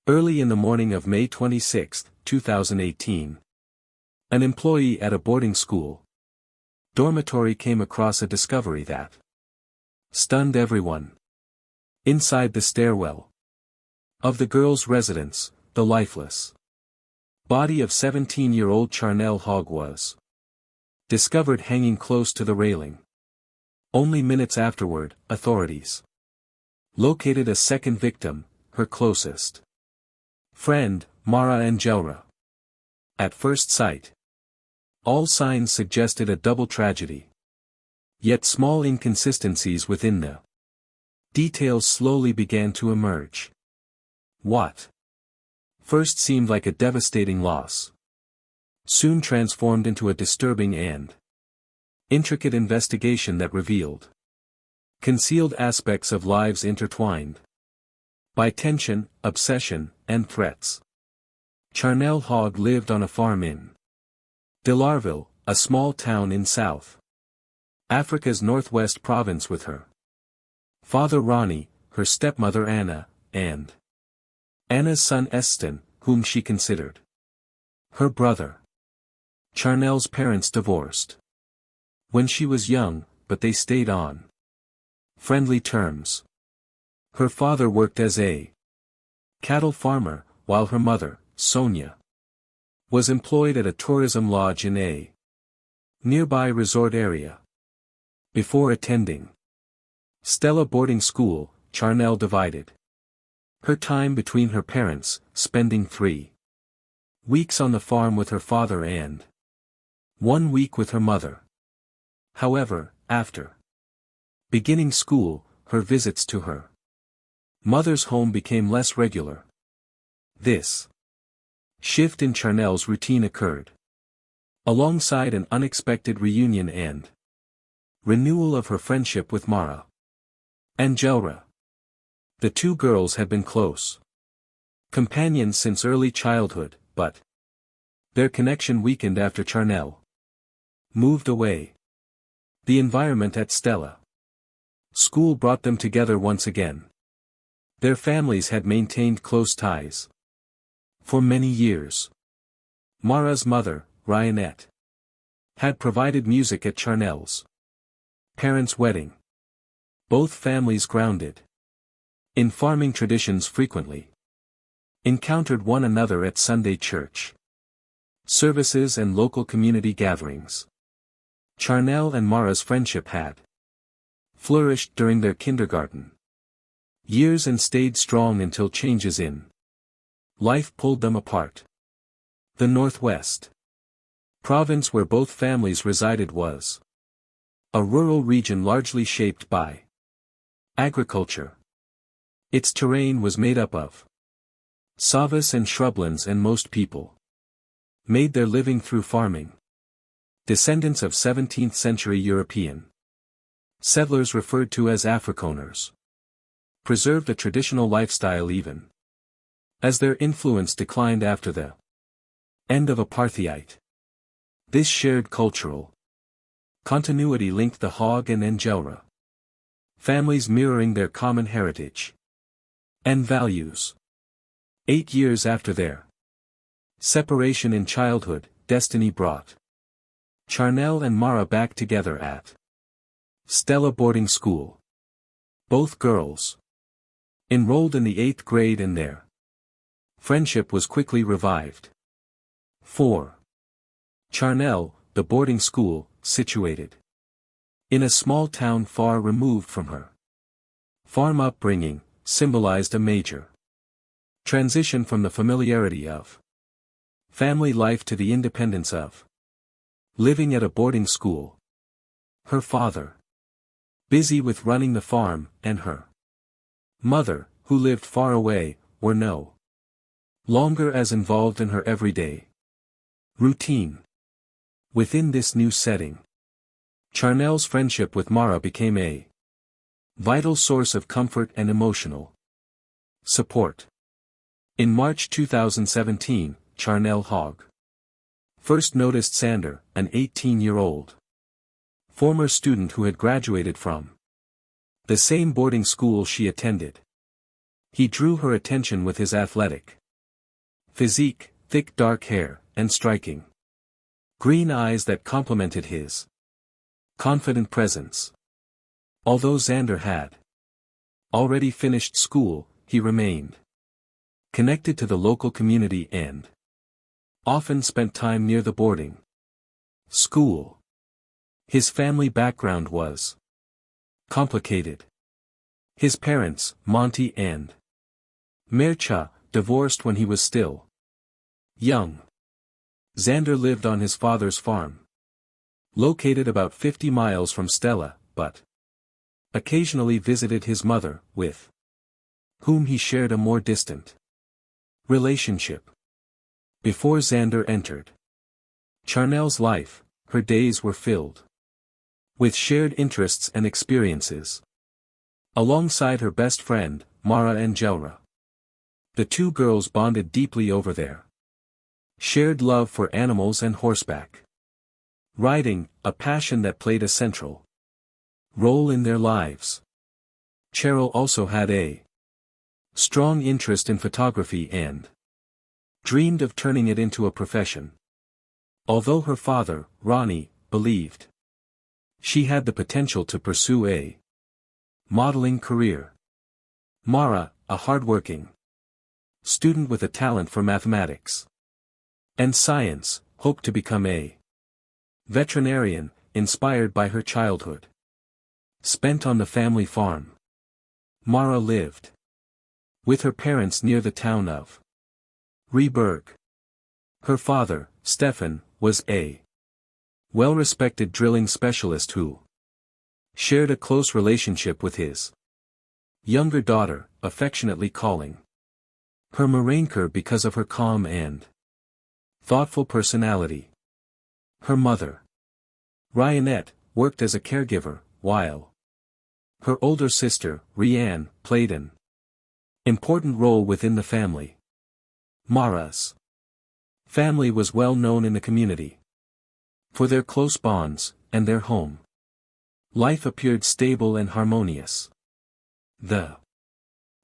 Early in the morning of May 26, 2018. An employee at a boarding school dormitory came across a discovery that stunned everyone. Inside the stairwell of the girls' residence, the lifeless body of 17-year-old Charnell Hog was discovered hanging close to the railing. Only minutes afterward, authorities located a second victim, her closest friend, Mara Angelre. At first sight, all signs suggested a double tragedy. Yet small inconsistencies within the details slowly began to emerge. What first seemed like a devastating loss soon transformed into a disturbing and intricate investigation that revealed concealed aspects of lives intertwined by tension, obsession, and threats. Charnell Hog lived on a farm in Delarville, a small town in South Africa's northwest province with her father Ronnie, her stepmother Anna, and Anna's son Eston, whom she considered her brother. Charnell's parents divorced when she was young, but they stayed on friendly terms. Her father worked as a cattle farmer, while her mother, Sonia, was employed at a tourism lodge in a nearby resort area. Before attending Stella boarding school, Charnell divided her time between her parents, spending 3 weeks on the farm with her father and 1 week with her mother. However, after beginning school, her visits to her mother's home became less regular. This shift in Charnell's routine occurred alongside an unexpected reunion and renewal of her friendship with Mara Angelre. The two girls had been close companions since early childhood, but their connection weakened after Charnell moved away. The environment at Stella school brought them together once again. Their families had maintained close ties for many years. Mara's mother, Ryanette, had provided music at Charnell's parents' wedding. Both families, grounded in farming traditions, frequently encountered one another at Sunday church services and local community gatherings. Charnell and Mara's friendship had flourished during their kindergarten years and stayed strong until changes in life pulled them apart. The Northwest province where both families resided was a rural region largely shaped by agriculture. Its terrain was made up of savannas and shrublands, and most people made their living through farming. Descendants of 17th-century European settlers, referred to as Afrikaners, preserved a traditional lifestyle even as their influence declined after the end of apartheid. This shared cultural continuity linked the Hog and Angelre families, mirroring their common heritage and values. 8 years after their separation in childhood, destiny brought Charnell and Mara back together at Stella boarding school. Both girls enrolled in the 8th grade, and their friendship was quickly revived. 4. Charnell, the boarding school, situated in a small town far removed from her farm upbringing, symbolized a major transition from the familiarity of family life to the independence of living at a boarding school. Her father, busy with running the farm, and her mother, who lived far away, were no longer as involved in her everyday routine. Within this new setting, Charnell's friendship with Mara became a vital source of comfort and emotional support. In March 2017, Charnell Hog first noticed Sander, an 18-year-old former student who had graduated from the same boarding school she attended. He drew her attention with his athletic physique, thick dark hair, and striking green eyes that complemented his confident presence. Although Xander had already finished school, he remained connected to the local community and often spent time near the boarding school. His family background was complicated. His parents, Monty and Mircha, divorced when he was still young. Xander lived on his father's farm, located about 50 miles from Stella, but occasionally visited his mother, with whom he shared a more distant relationship. Before Xander entered Charnell's life, her days were filled with shared interests and experiences. Alongside her best friend, Mara Angelre, the two girls bonded deeply over their shared love for animals and horseback riding, a passion that played a central role in their lives. Cheryl also had a strong interest in photography and dreamed of turning it into a profession. Although her father, Ronnie, believed she had the potential to pursue a modeling career, Mara, a hardworking student with a talent for mathematics and science, hoped to become a veterinarian, inspired by her childhood spent on the family farm. Mara lived with her parents near the town of Rehburg. Her father, Stefan, was a well-respected drilling specialist who shared a close relationship with his younger daughter, affectionately calling her Marenker because of her calm and thoughtful personality. Her mother, Ryanette, worked as a caregiver, while her older sister, Rianne, played an important role within the family. Mara's family was well known in the community for their close bonds, and their home life appeared stable and harmonious. The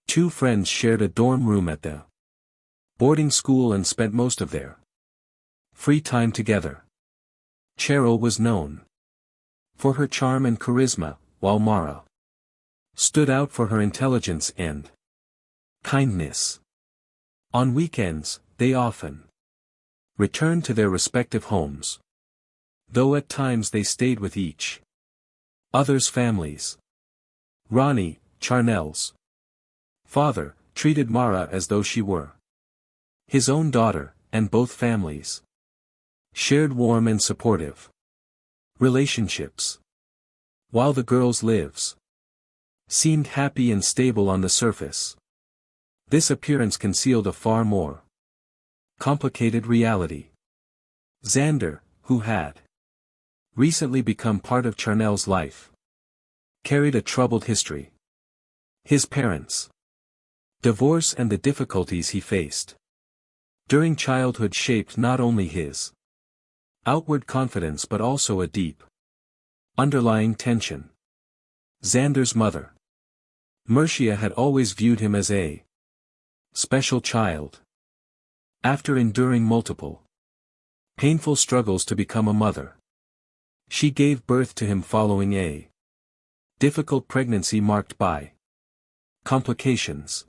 two friends shared a dorm room at the boarding school and spent most of their free time together. Cheryl was known for her charm and charisma, while Mara stood out for her intelligence and kindness. On weekends, they often returned to their respective homes, though at times they stayed with each other's families. Ronnie, Charnell's father, treated Mara as though she were his own daughter, and both families shared warm and supportive relationships. While the girls' lives seemed happy and stable on the surface, this appearance concealed a far more complicated reality. Xander, who had recently become part of Charnell's life, carried a troubled history. His parents' divorce and the difficulties he faced during childhood shaped not only his outward confidence but also a deep underlying tension. Xander's mother, Mircea, had always viewed him as a special child. After enduring multiple painful struggles to become a mother, she gave birth to him following a difficult pregnancy marked by complications.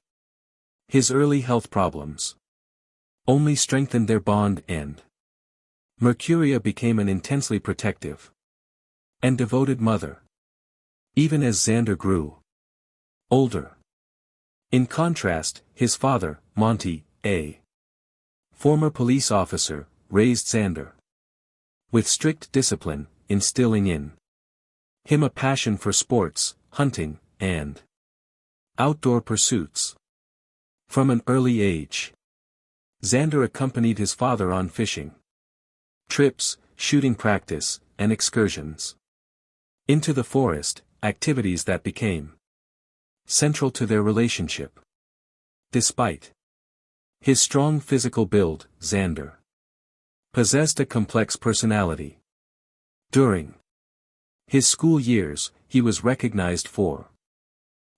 His early health problems only strengthened their bond, and Mercuria became an intensely protective and devoted mother, even as Xander grew older. In contrast, his father, Monty, a former police officer, raised Xander with strict discipline, instilling in him a passion for sports, hunting, and outdoor pursuits. From an early age, Xander accompanied his father on fishing trips, shooting practice, and excursions into the forest, activities that became central to their relationship. Despite his strong physical build, Xander possessed a complex personality. During his school years, he was recognized for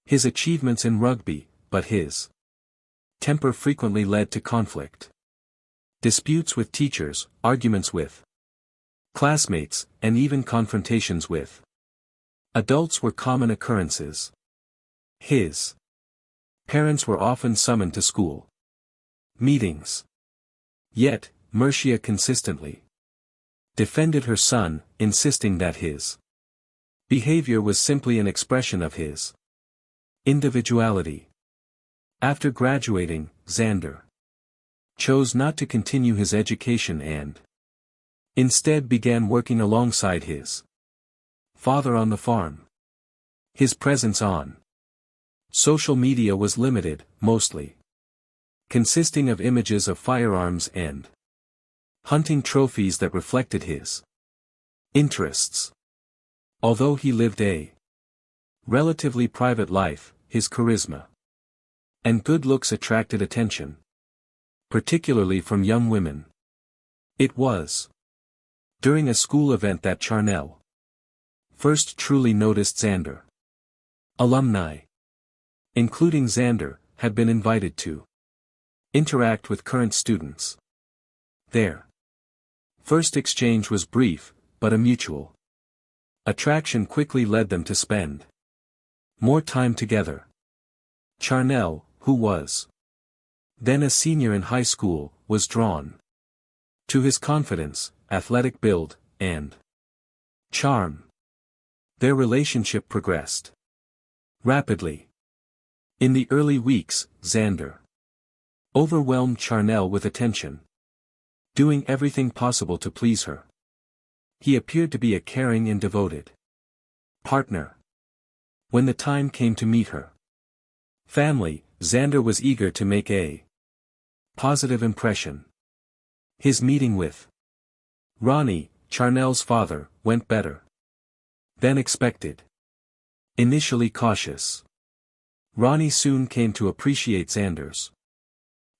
his achievements in rugby, but his temper frequently led to conflict. Disputes with teachers, arguments with classmates, and even confrontations with adults were common occurrences. His parents were often summoned to school meetings. Yet, Marcia consistently defended her son, insisting that his behavior was simply an expression of his individuality. After graduating, Xander chose not to continue his education and instead began working alongside his father on the farm. His presence on social media was limited, mostly consisting of images of firearms and hunting trophies that reflected his interests. Although he lived a relatively private life, his charisma and good looks attracted attention, particularly from young women. It was during a school event that Charnell first truly noticed Xander. Alumni, including Xander, had been invited to interact with current students. Their first exchange was brief, but a mutual attraction quickly led them to spend more time together. Charnell, who was then a senior in high school, was drawn to his confidence, athletic build, and charm. Their relationship progressed rapidly. In the early weeks, Xander overwhelmed Charnell with attention, doing everything possible to please her. He appeared to be a caring and devoted partner. When the time came to meet her family, Xander was eager to make a positive impression. His meeting with Ronnie, Charnell's father, went better than expected. Initially cautious, Ronnie soon came to appreciate Xander's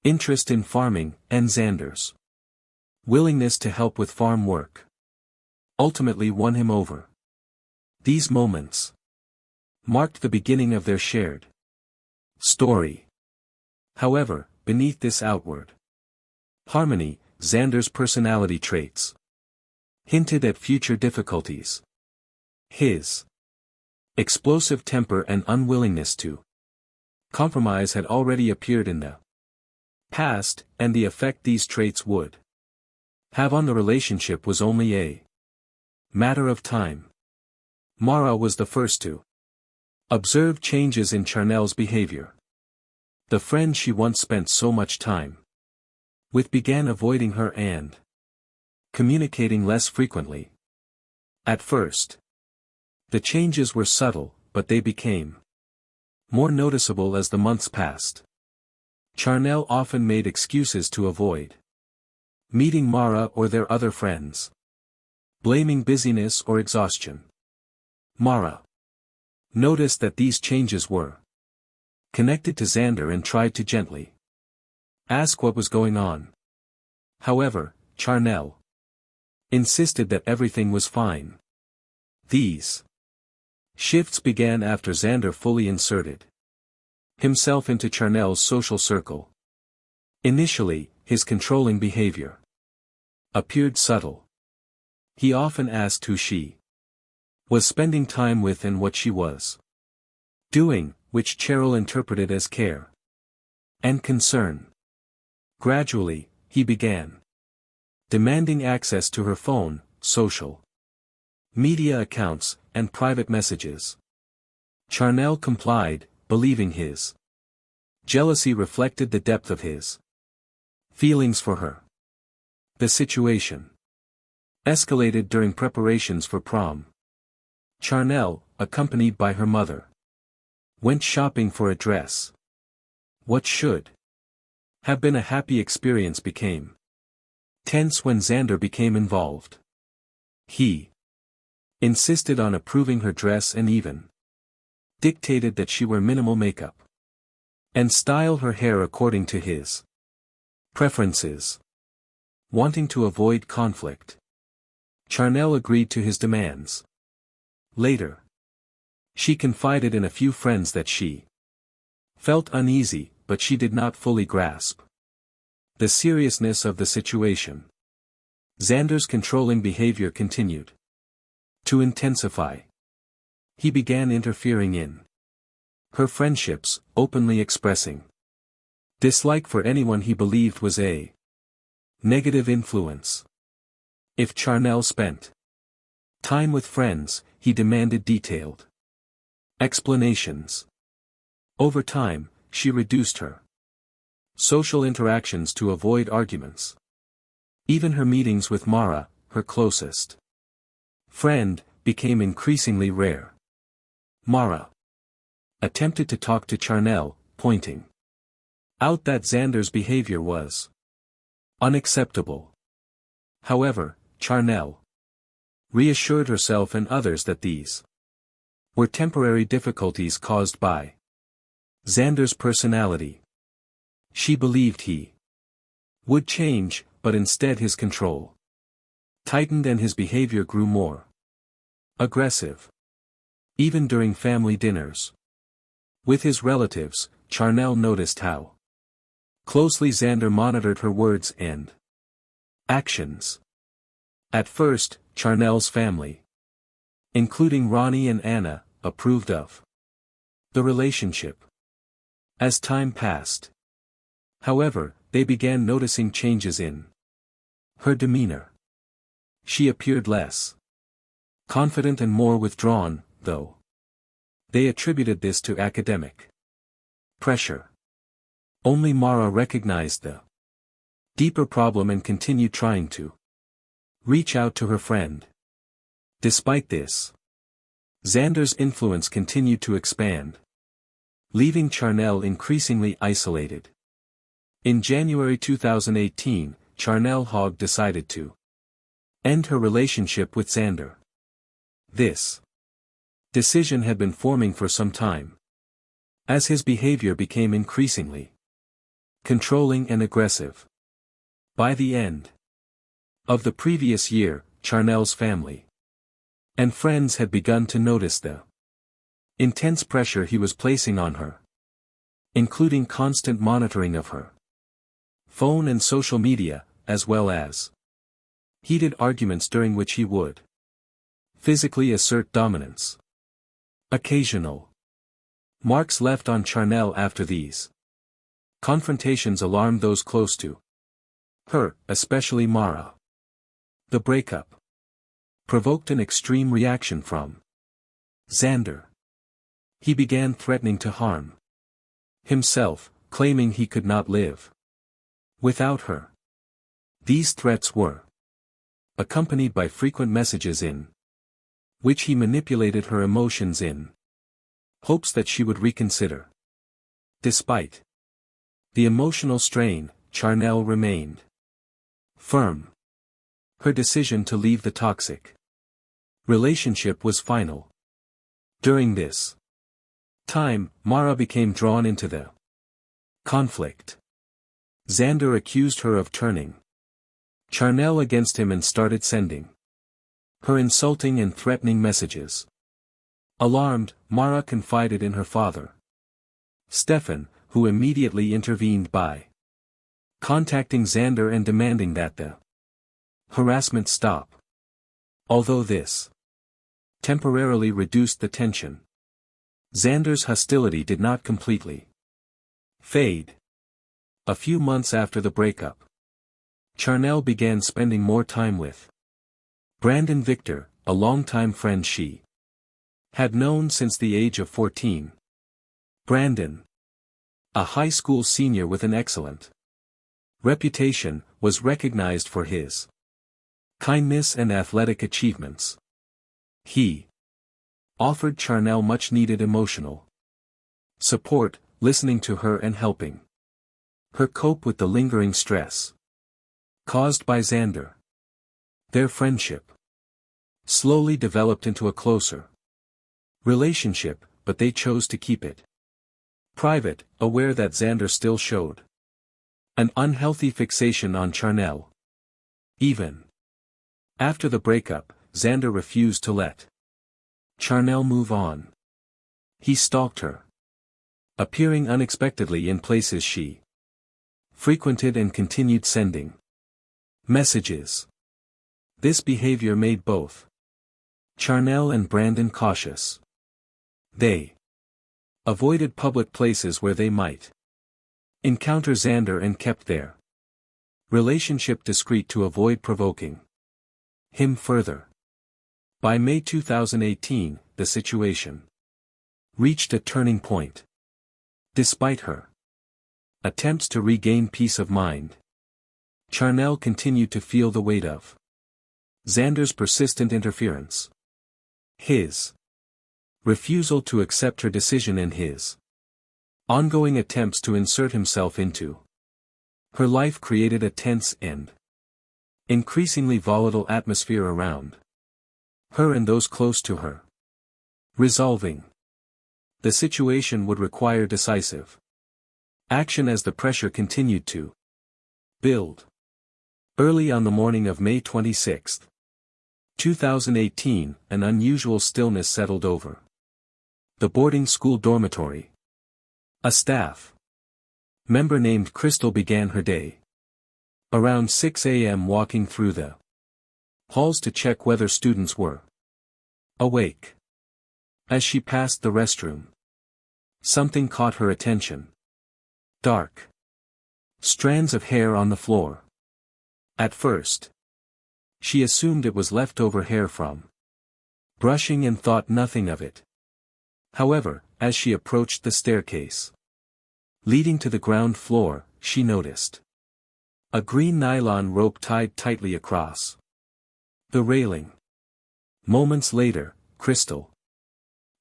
interest in farming, and Xander's willingness to help with farm work ultimately won him over. These moments marked the beginning of their shared story. However, beneath this outward harmony, Xander's personality traits hinted at future difficulties. His explosive temper and unwillingness to compromise had already appeared in the past, and the effect these traits would have on the relationship was only a matter of time. Mara was the first to observe changes in Charnell's behavior. The friend she once spent so much time with began avoiding her and communicating less frequently. At first, the changes were subtle, but they became more noticeable as the months passed. Charnell often made excuses to avoid meeting Mara or their other friends, blaming busyness or exhaustion. Mara noticed that these changes were connected to Xander and tried to gently ask what was going on. However, Charnell insisted that everything was fine. These shifts began after Xander fully inserted himself into Charnell's social circle. Initially, his controlling behavior appeared subtle. He often asked who she was spending time with and what she was doing, which Cheryl interpreted as care and concern. Gradually, he began demanding access to her phone, social media accounts, and private messages. Charnell complied, believing his jealousy reflected the depth of his feelings for her. The situation escalated during preparations for prom. Charnell, accompanied by her mother, went shopping for a dress. What should have been a happy experience became tense when Xander became involved. He insisted on approving her dress and even dictated that she wear minimal makeup and style her hair according to his preferences. Wanting to avoid conflict, Charnell agreed to his demands. Later, she confided in a few friends that she Felt uneasy, but she did not fully grasp the seriousness of the situation. Xander's controlling behavior continued to intensify. He began interfering in her friendships, openly expressing dislike for anyone he believed was a negative influence. If Charnell spent time with friends, he demanded detailed explanations. Over time, she reduced her social interactions to avoid arguments. Even her meetings with Mara, her closest friend, became increasingly rare. Mara attempted to talk to Charnell, pointing out that Xander's behavior was unacceptable. However, Charnell reassured herself and others that these were temporary difficulties caused by Xander's personality. She believed he would change, but instead his control tightened and his behavior grew more aggressive. Even during family dinners with his relatives, Charnell noticed how closely Xander monitored her words and actions. At first, Charnell's family, including Ronnie and Anna, approved of the relationship. As time passed, however, they began noticing changes in her demeanor. She appeared less confident and more withdrawn, though they attributed this to academic pressure. Only Mara recognized the deeper problem and continued trying to reach out to her friend. Despite this, Xander's influence continued to expand, leaving Charnell increasingly isolated. In January 2018, Charnell Hog decided to end her relationship with Xander. This decision had been forming for some time, as his behavior became increasingly controlling and aggressive. By the end of the previous year, Charnell's family and friends had begun to notice the intense pressure he was placing on her, including constant monitoring of her phone and social media, as well as heated arguments during which he would physically assert dominance. Occasional marks left on Charnell after these confrontations alarmed those close to her, especially Mara. The breakup provoked an extreme reaction from Xander. He began threatening to harm himself, claiming he could not live without her. These threats were accompanied by frequent messages in which he manipulated her emotions in hopes that she would reconsider. Despite the emotional strain, Charnell remained firm. Her decision to leave the toxic relationship was final. During this time, Mara became drawn into the conflict. Xander accused her of turning Charnell against him and started sending her insulting and threatening messages. Alarmed, Mara confided in her father, Stefan, who immediately intervened by contacting Xander and demanding that the harassment stop. Although this temporarily reduced the tension, Xander's hostility did not completely fade. A few months after the breakup, Charnell began spending more time with Brandon Victor, a longtime friend she had known since the age of 14. Brandon, a high school senior with an excellent reputation, was recognized for his kindness and athletic achievements. He offered Charnell much-needed emotional support, listening to her and helping her cope with the lingering stress caused by Xander. Their friendship slowly developed into a closer relationship, but they chose to keep it private, aware that Xander still showed an unhealthy fixation on Charnell. Even after the breakup, Xander refused to let Charnell move on. He stalked her, appearing unexpectedly in places she frequented and continued sending messages. This behavior made both Charnell and Brandon cautious. They avoided public places where they might encounter Xander and kept their relationship discreet to avoid provoking him further. By May 2018, the situation reached a turning point. Despite her attempts to regain peace of mind, Charnell continued to feel the weight of Xander's persistent interference. His refusal to accept her decision and his ongoing attempts to insert himself into her life created a tense and increasingly volatile atmosphere around her and those close to her. Resolving the situation would require decisive action as the pressure continued to build. Early on the morning of May 26, 2018, an unusual stillness settled over the boarding school dormitory. A staff member named Crystal began her day around 6 a.m. walking through the halls to check whether students were awake. As she passed the restroom, something caught her attention. Dark strands of hair on the floor. At first, she assumed it was leftover hair from brushing and thought nothing of it. However, as she approached the staircase leading to the ground floor, she noticed a green nylon rope tied tightly across the railing. Moments later, Crystal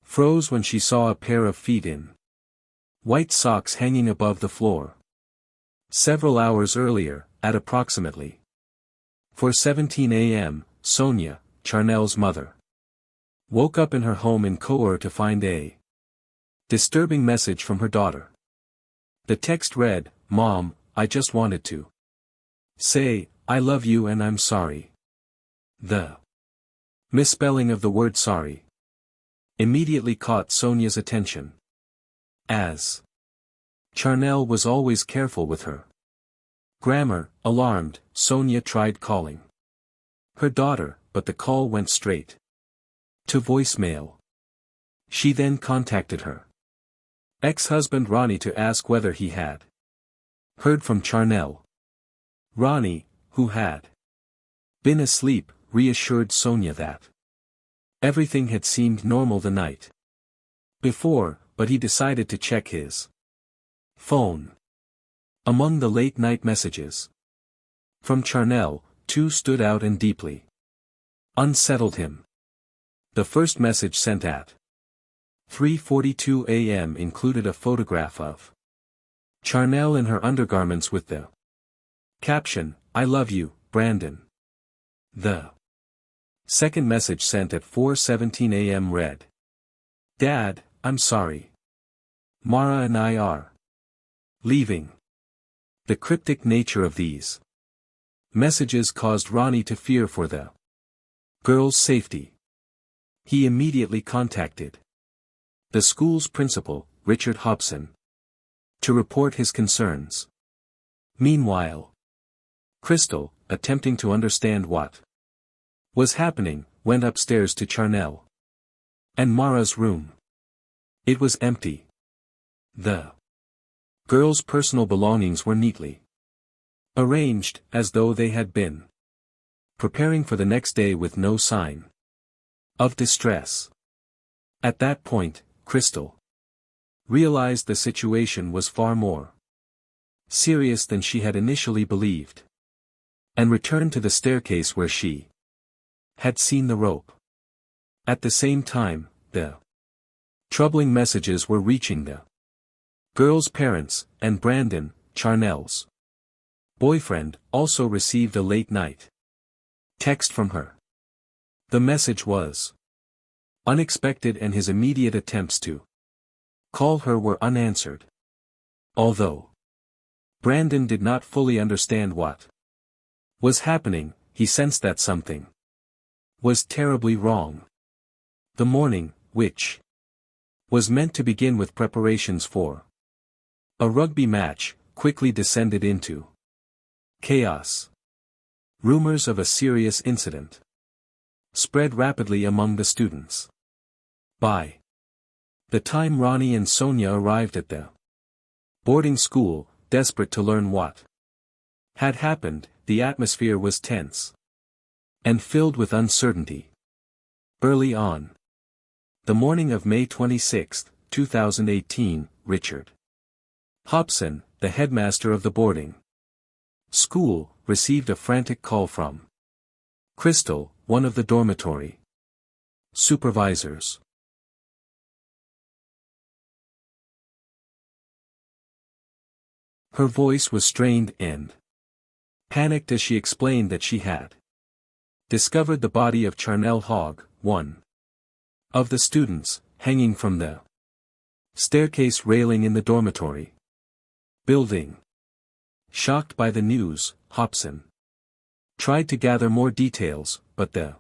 froze when she saw a pair of feet in white socks hanging above the floor. Several hours earlier, at approximately 4:17 a.m., Sonia, Charnell's mother, woke up in her home in Kohler to find a disturbing message from her daughter. The text read, "Mom, I just wanted to say, I love you and I'm sorry." The misspelling of the word sorry immediately caught Sonia's attention. As Charnell was always careful with her grammar, alarmed, Sonia tried calling her daughter, but the call went straight to voicemail. She then contacted her ex-husband Ronnie to ask whether he had heard from Charnell. Ronnie, who had been asleep, reassured Sonia that everything had seemed normal the night before, but he decided to check his phone. Among the late-night messages from Charnell, two stood out and deeply unsettled him. The first message, sent at 3:42 a.m., included a photograph of Charnell in her undergarments with the caption, "I love you, Brandon." The second message, sent at 4:17 a.m., read, "Dad, I'm sorry. Mara and I are leaving." The cryptic nature of these messages caused Ronnie to fear for the girl's safety. He immediately contacted the school's principal, Richard Hobson, to report his concerns. Meanwhile, Crystal, attempting to understand what was happening, went upstairs to Charnell and Mara's room. It was empty. The girls' personal belongings were neatly arranged, as though they had been preparing for the next day with no sign of distress. At that point, Crystal realized the situation was far more serious than she had initially believed, and returned to the staircase where she had seen the rope. At the same time, the troubling messages were reaching the girls' parents, and Brandon, Charnell's boyfriend, also received a late-night text from her. The message was unexpected and his immediate attempts to call her were unanswered. Although Brandon did not fully understand what was happening, he sensed that something was terribly wrong. The morning, which was meant to begin with preparations for a rugby match, quickly descended into chaos. Rumors of a serious incident spread rapidly among the students. By the time Ronnie and Sonia arrived at the boarding school, desperate to learn what had happened, the atmosphere was tense and filled with uncertainty. Early on, the morning of May 26, 2018, Richard Hobson, the headmaster of the boarding school, received a frantic call from Crystal, one of the dormitory supervisors. Her voice was strained and panicked as she explained that she had discovered the body of Charnell Hog, one of the students, hanging from the staircase railing in the dormitory building. Shocked by the news, Hobson tried to gather more details, but the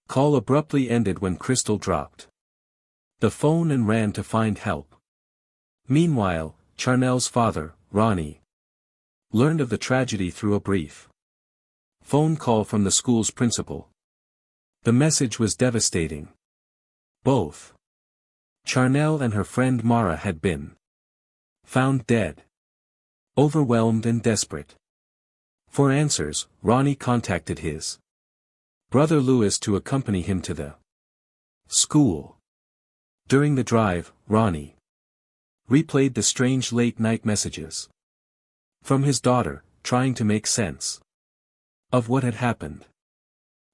call abruptly ended when Crystal dropped the phone and ran to find help. Meanwhile, Charnell's father, Ronnie, learned of the tragedy through a brief phone call from the school's principal. The message was devastating. Both Charnell and her friend Mara had been found dead. Overwhelmed and desperate for answers, Ronnie contacted his brother Louis to accompany him to the school. During the drive, Ronnie replayed the strange late-night messages from his daughter, trying to make sense of what had happened.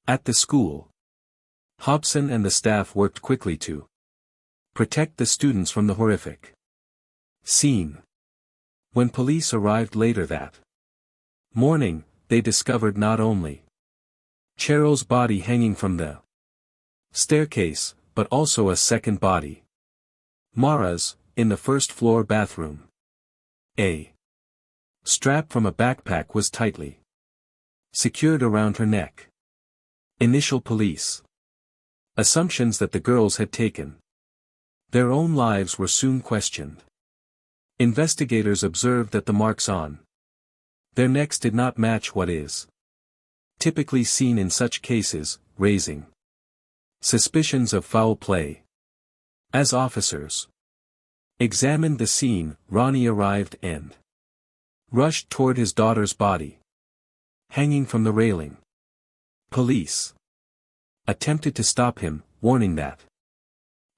At the school, Hobson and the staff worked quickly to protect the students from the horrific scene. When police arrived later that morning, they discovered not only Cheryl's body hanging from the staircase, but also a second body, Mara's, in the first-floor bathroom. A strap from a backpack was tightly secured around her neck. Initial police assumptions that the girls had taken their own lives were soon questioned. Investigators observed that the marks on their necks did not match what is typically seen in such cases, raising suspicions of foul play. As officers examined the scene, Ronnie arrived and rushed toward his daughter's body, hanging from the railing. Police attempted to stop him, warning that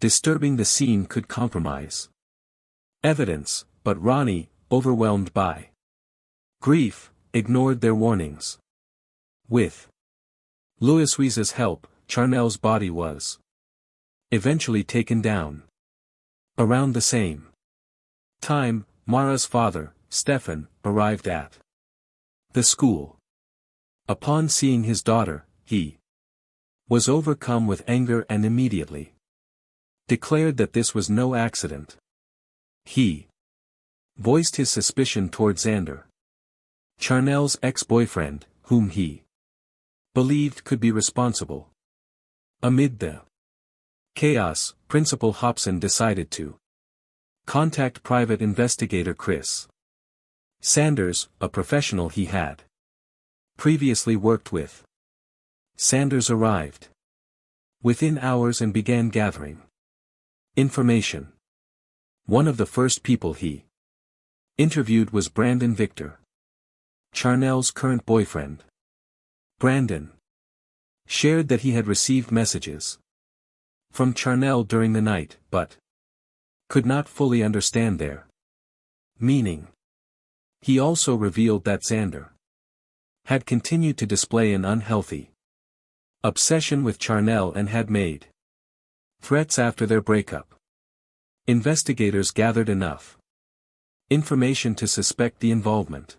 disturbing the scene could compromise evidence, but Ronnie, overwhelmed by grief, ignored their warnings. With Louis's help, Charnell's body was eventually taken down. Around the same time, Mara's father, Stefan, arrived at the school. Upon seeing his daughter, he was overcome with anger and immediately declared that this was no accident. He voiced his suspicion toward Xander, Charnell's ex-boyfriend, whom he believed could be responsible. Amid the chaos, Principal Hobson decided to contact private investigator Chris Sanders, a professional he had previously worked with. Sanders arrived within hours and began gathering information. One of the first people he interviewed was Brandon Victor, Charnell's current boyfriend. Brandon shared that he had received messages from Charnell during the night, but could not fully understand their meaning. He also revealed that Xander had continued to display an unhealthy obsession with Charnell and had made threats after their breakup. Investigators gathered enough information to suspect the involvement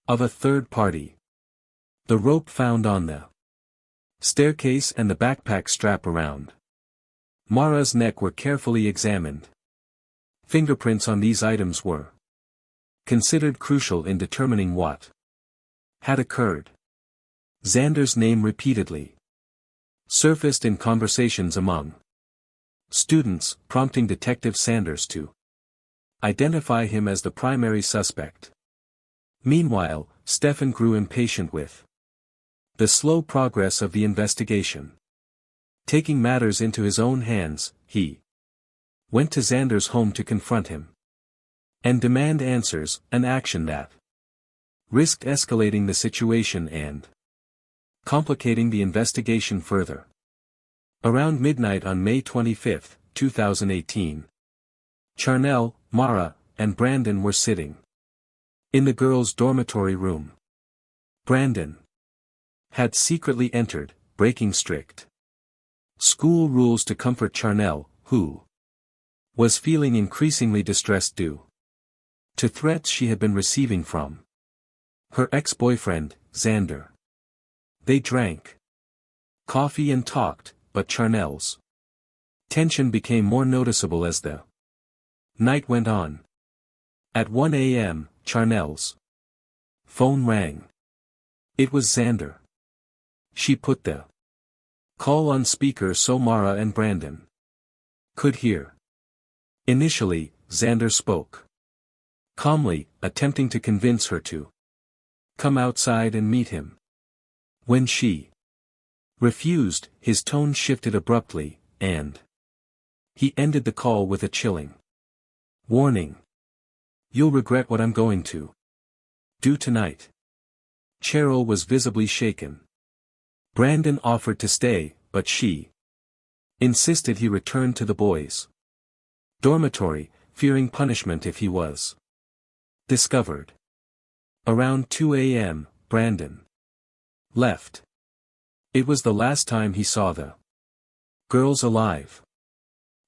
of a third party. The rope found on the staircase and the backpack strap around Mara's neck were carefully examined. Fingerprints on these items were considered crucial in determining what had occurred. Xander's name repeatedly surfaced in conversations among students, prompting Detective Sanders to identify him as the primary suspect. Meanwhile, Stefan grew impatient with the slow progress of the investigation. Taking matters into his own hands, he went to Xander's home to confront him and demand answers, an action that risked escalating the situation and complicating the investigation further. Around midnight on May 25, 2018, Charnell, Mara, and Brandon were sitting in the girls' dormitory room. Brandon had secretly entered, breaking strict school rules to comfort Charnell, who was feeling increasingly distressed due to threats she had been receiving from her ex-boyfriend, Xander. They drank coffee and talked, but Charnell's tension became more noticeable as the night went on. At 1 a.m., Charnell's phone rang. It was Xander. She put the call on speaker so Mara and Brandon could hear. Initially, Xander spoke calmly, attempting to convince her to come outside and meet him. When she refused, his tone shifted abruptly, and he ended the call with a chilling warning. "You'll regret what I'm going to do tonight." Cheryl was visibly shaken. Brandon offered to stay, but she insisted he return to the boys' dormitory, fearing punishment if he was discovered. Around 2 a.m., Brandon left. It was the last time he saw the girls alive.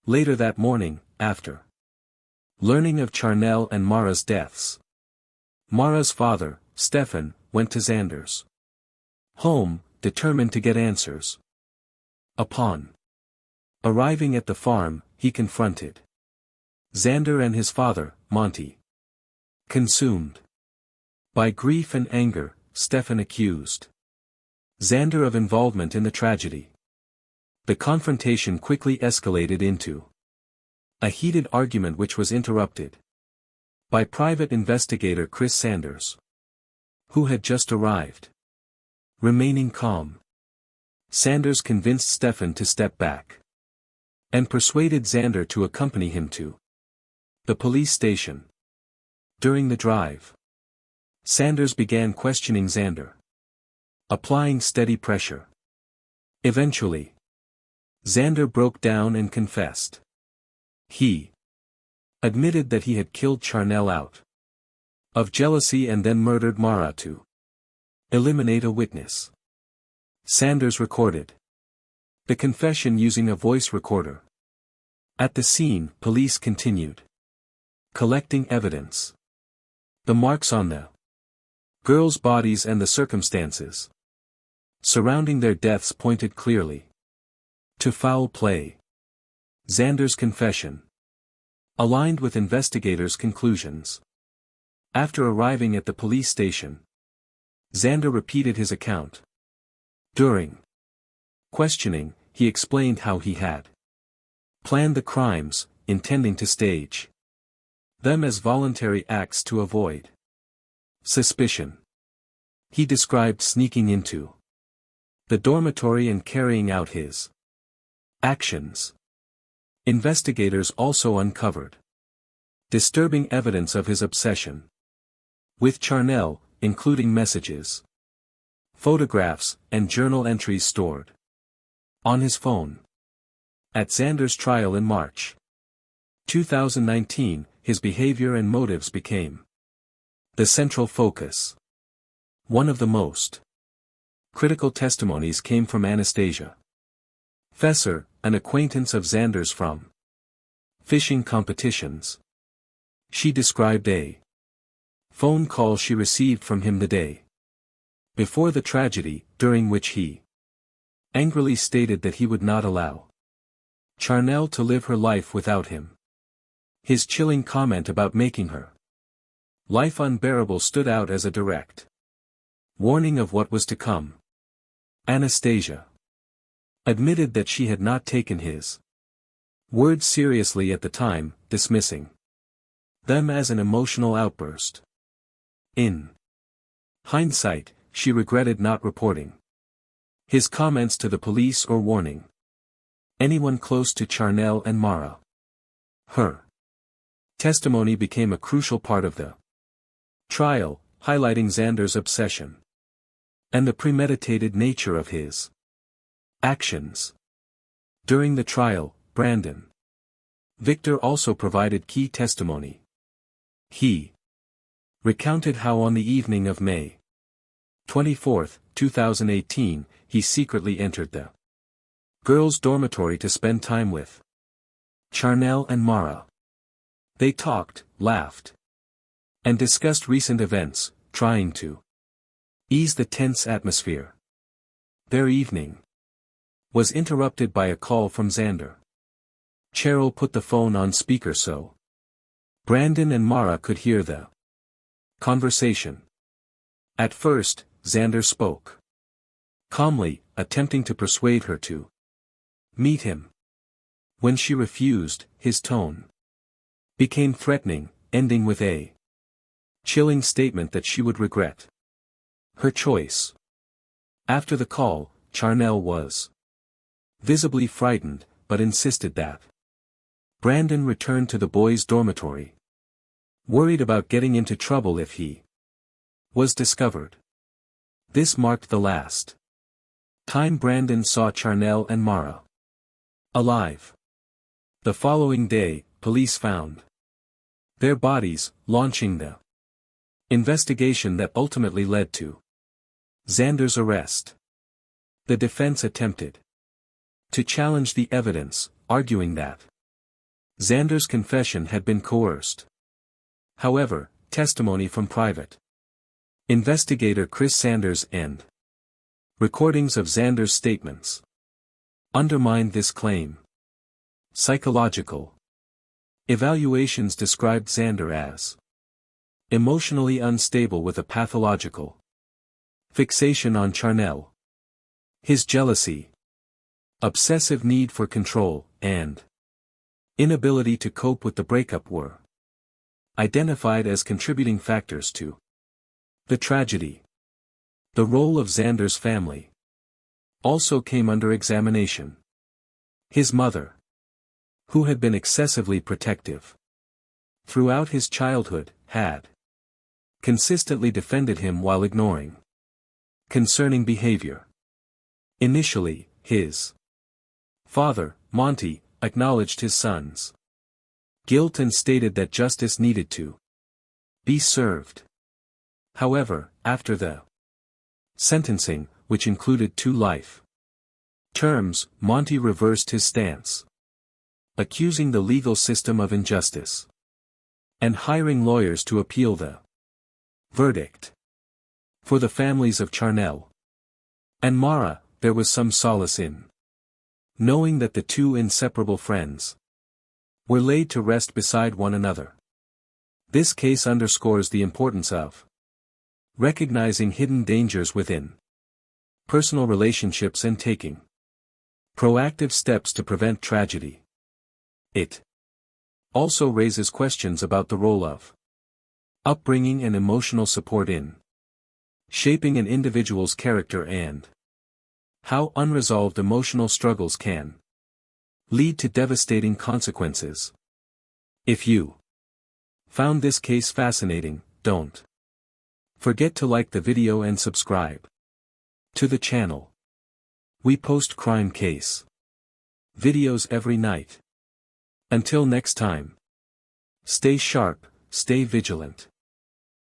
Later that morning, after learning of Charnell and Mara's deaths, Mara's father, Stefan, went to Xander's home, determined to get answers. Upon arriving at the farm, he confronted Xander and his father, Monty. Consumed by grief and anger, Stefan accused Xander of involvement in the tragedy. The confrontation quickly escalated into a heated argument which was interrupted by private investigator Chris Sanders, who had just arrived. Remaining calm, Sanders convinced Stefan to step back and persuaded Xander to accompany him to the police station. During the drive, Sanders began questioning Xander, applying steady pressure. Eventually, Xander broke down and confessed. He admitted that he had killed Charnell out of jealousy and then murdered Mara to eliminate a witness. Sanders recorded the confession using a voice recorder. At the scene, police continued collecting evidence. The marks on the girls' bodies and the circumstances surrounding their deaths pointed clearly to foul play. Xander's confession aligned with investigators' conclusions. After arriving at the police station, Xander repeated his account. During questioning, he explained how he had planned the crimes, intending to stage them as voluntary acts to avoid suspicion. He described sneaking into the dormitory and carrying out his actions. Investigators also uncovered disturbing evidence of his obsession with Charnell, including messages, photographs, and journal entries stored on his phone. At Xander's trial in March 2019, his behavior and motives became the central focus. One of the most critical testimonies came from Anastasia Fesser, an acquaintance of Xander's from fishing competitions. She described a phone call she received from him the day before the tragedy, during which he angrily stated that he would not allow Charnell to live her life without him. His chilling comment about making her life unbearable stood out as a direct warning of what was to come. Anastasia admitted that she had not taken his Words seriously at the time, dismissing them as an emotional outburst. In hindsight, she regretted not reporting his comments to the police or warning anyone close to Charnell and Mara. Her testimony became a crucial part of the trial, highlighting Xander's obsession and the premeditated nature of his actions. During the trial, Brandon Victor also provided key testimony. He recounted how on the evening of May 24, 2018, he secretly entered the girls' dormitory to spend time with Charnell and Mara. They talked, laughed, and discussed recent events, trying to ease the tense atmosphere. Their evening was interrupted by a call from Xander. Cheryl put the phone on speaker so Brandon and Mara could hear the conversation. At first, Xander spoke calmly, attempting to persuade her to meet him. When she refused, his tone became threatening, ending with a chilling statement that she would regret her choice. After the call, Charnell was visibly frightened, but insisted that Brandon return to the boys' dormitory, worried about getting into trouble if he was discovered. This marked the last time Brandon saw Charnell and Mara alive. The following day, police found their bodies, launching the investigation that ultimately led to Xander's arrest. The defense attempted to challenge the evidence, arguing that Xander's confession had been coerced. However, testimony from private investigator Chris Sanders and recordings of Xander's statements undermined this claim. Psychological evaluations described Xander as emotionally unstable with a pathological fixation on Charnell. His jealousy, obsessive need for control, and inability to cope with the breakup were identified as contributing factors to the tragedy. The role of Xander's family also came under examination. His mother, who had been excessively protective throughout his childhood, had consistently defended him while ignoring concerning behavior. Initially, his father, Monty, acknowledged his son's guilt and stated that justice needed to be served. However, after the sentencing, which included 2 life terms, Monty reversed his stance, accusing the legal system of injustice and hiring lawyers to appeal the verdict. For the families of Charnell and Mara, there was some solace in knowing that the 2 inseparable friends were laid to rest beside one another. This case underscores the importance of recognizing hidden dangers within personal relationships and taking proactive steps to prevent tragedy. It also raises questions about the role of upbringing and emotional support in shaping an individual's character and how unresolved emotional struggles can lead to devastating consequences. If you found this case fascinating, don't forget to like the video and subscribe to the channel. We post crime case videos every night. Until next time, stay sharp, stay vigilant.